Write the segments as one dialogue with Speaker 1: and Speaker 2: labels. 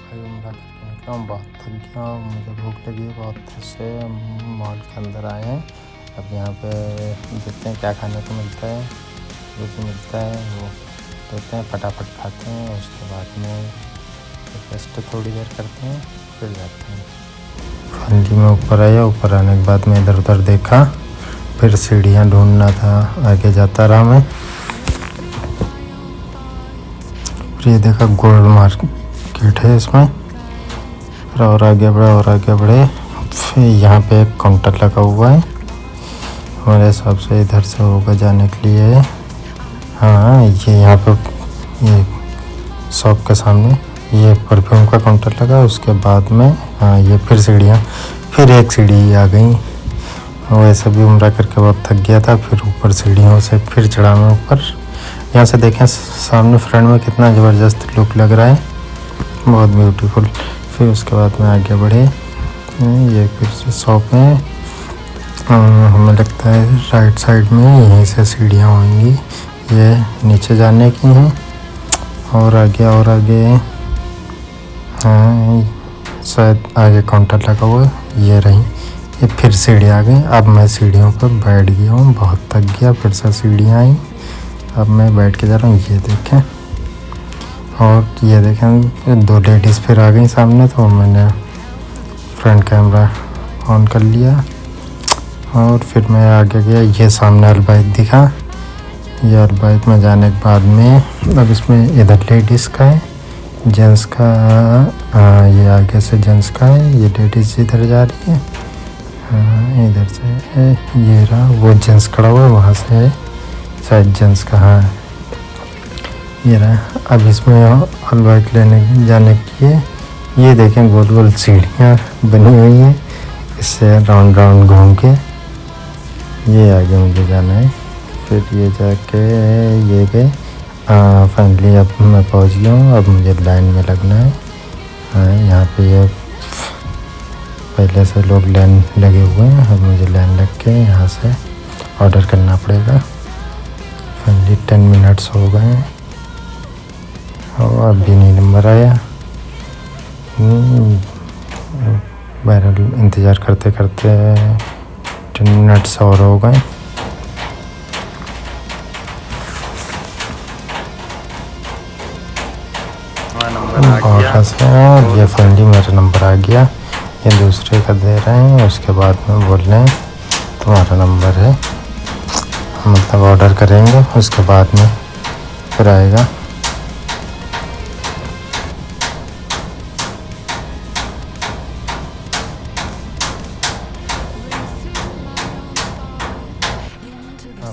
Speaker 1: भाई उम्र करके निकला हूँ, बहुत थक गया हूँ, मुझे भूख लगी है बहुत से। मॉल के अंदर आए हैं। अब यहाँ पे देखते हैं क्या खाने को मिलता है, जो भी मिलता है वो देखते हैं, फटाफट खाते हैं। उसके बाद में रेस्ट थोड़ी देर करते हैं, फिर जाते हैं। फाइनली मैं ऊपर आया। ऊपर आने के बाद मैं इधर उधर देखा, फिर सीढ़ियाँ ढूंढना था, आगे जाता रहा मैं। फिर ये देखा गोल्ड मार्केट है इसमें, और आगे बढ़े और आगे बढ़े। फिर यहाँ पे एक काउंटर लगा हुआ है, हमारे हिसाब से इधर से होगा जाने के लिए। हाँ, ये यहाँ पे ये शॉप के सामने ये परफ्यूम का काउंटर लगा। उसके बाद में हाँ, ये फिर सीढ़ियाँ, फिर एक सीढ़ी आ गई। वैसे भी उम्र करके बहुत थक गया था। फिर ऊपर सीढ़ियों से फिर चढ़ा मैं ऊपर। यहाँ से देखें सामने फ्रंट में कितना ज़बरदस्त लुक लग रहा है, बहुत ब्यूटीफुल। फिर उसके बाद में आगे बढ़े, ये फिर से शॉप है। हमें लगता है राइट साइड में यहीं से सीढ़ियाँ होंगी, ये नीचे जाने की हैं। और आगे हाँ, शायद आगे काउंटर लगा हुआ है, ये रही। ये फिर सीढ़ी आ गई। अब मैं सीढ़ियों पर बैठ गया हूँ, बहुत थक गया। फिर से सीढ़ियाँ आई, अब मैं बैठ के जा रहा हूँ। ये देखें, और ये देखें दो लेडीज़ फिर आ गई सामने, तो मैंने फ्रंट कैमरा ऑन कर लिया और फिर मैं आगे गया। ये सामने अलबाइक दिखा, ये अलबाइक में जाने के बाद में अब इसमें इधर लेडीज़ का है, जेंट्स का। ये आगे से जेंट्स का है, ये लेडीज़ इधर जा रही है। हाँ, इधर से है, ये रहा वो जेंट्स खड़ा हुआ है, वहाँ से है शायद जेंट्स का। हाँ, ये रहा। अब इसमें अलबाइक लेने जाने के लिए ये देखें गोल गोल सीढ़ियाँ बनी हुई हैं, इससे राउंड राउंड घूम के ये आगे मुझे जाना है। फिर ये जाके ये गए। फाइनली अब मैं पहुंच गया हूँ। अब मुझे लाइन में लगना है। हाँ, यहाँ पे ये पहले से लोग लाइन लगे हुए हैं, अब मुझे लाइन लग के यहाँ से ऑर्डर करना पड़ेगा। फाइनली 10 मिनट्स हो गए हैं और अभी नहीं नंबर आया। बहरहाल इंतज़ार करते करते 10 मिनट्स और हो गए। और ये फाइनली मेरा नंबर आ गया। ये दूसरे का दे रहे हैं, उसके बाद में बोल रहे हैं तुम्हारा नंबर है, मतलब ऑर्डर करेंगे, उसके बाद में फिर आएगा।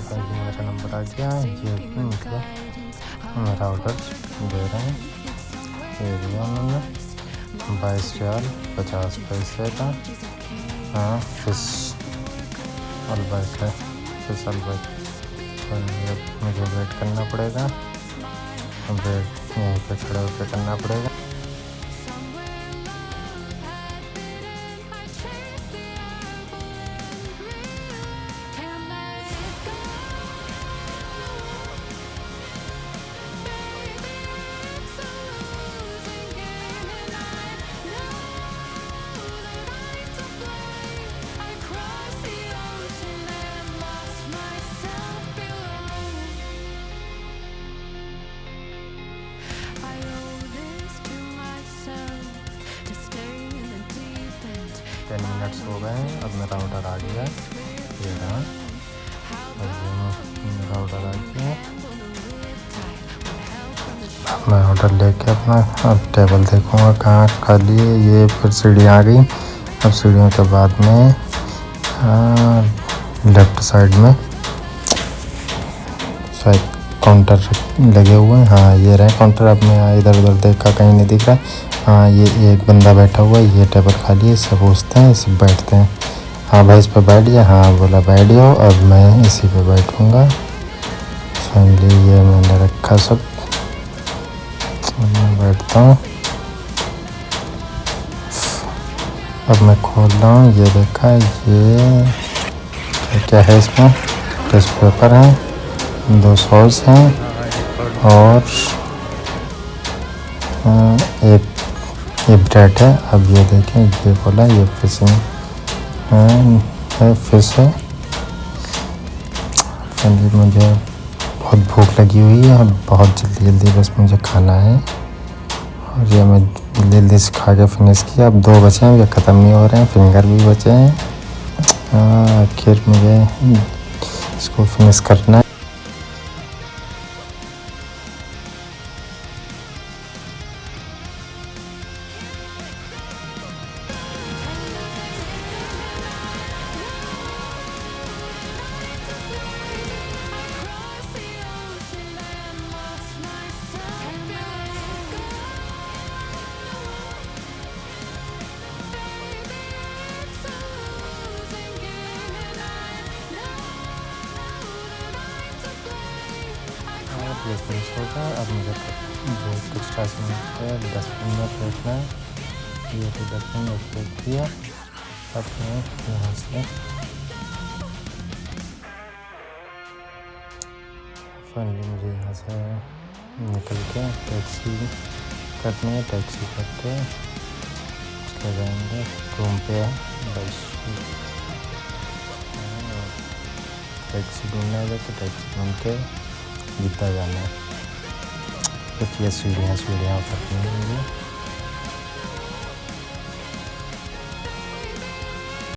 Speaker 1: फाइनली मेरा नंबर आ गया। ये मतलब मेरा ऑर्डर दे रहे हैं, ये दिया उन्होंने 22 रियाल 50 पैसे का। हाँ, फिश अलबाइक है, फिश अलबाइक। तो मुझे वेट करना पड़ेगा, वेट यहीं पे खड़े होकर करना पड़ेगा। टेन मिनट्स हो गए हैं, अब मेरा ऑर्डर आ गया। ये रहा, मेरा ऑर्डर आ गया। अब मैं ऑर्डर लेके अपना अब टेबल देखूँगा कहाँ खाली है। ये फिर सीढ़ी आ गई। अब सीढ़ियों के बाद में लेफ्ट साइड में शायद काउंटर लगे हुए हैं। हाँ, ये रहे काउंटर। अब मैं इधर उधर देखा, कहीं नहीं दिख रहा। हाँ, ये एक बंदा बैठा हुआ है, ये टेबल खाली है, इससे पूछते हैं, इससे बैठते हैं। हाँ भाई, इस पर बैठ जाए। हाँ बोला बैठ जाओ, अब मैं इसी पे बैठूँगा। फाइनली ये मैंने रखा सब, मैं बैठता हूँ। अब मैं खोल रहा हूँ, ये देखा, ये क्या है इसमें, टेस्ट पेपर हैं, 2 सॉस हैं और एक ये ब्रेड है। अब ये देखें, ये बोला ये फिशिंग है, फिश है। चलिए, मुझे बहुत भूख लगी हुई है और बहुत जल्दी जल्दी बस मुझे खाना है। और ये मैं जल्दी जल्दी से खा के फिनिश किया। अब 2 बचे हैं, ये ख़त्म नहीं हो रहे हैं। फिंगर भी बचे हैं। आखिर मुझे इसको फिनिश करना है। ये फिनिश होगा। अब मुझे जो कुछ 10 मिनट है, 10 मिनट बैठना है। ये भी 10 मिनट बैठ दिया। अब मैं यहाँ से फाइनली मुझे यहाँ से निकल के टैक्सी करनी है। टैक्सी करके चले जाएंगे रूम पे। बस टैक्सी ढूंढना है तो टैक्सी ढूंढ के जितना जाना है। कुछ ये सीढ़ियाँ उतरनी है मुझे।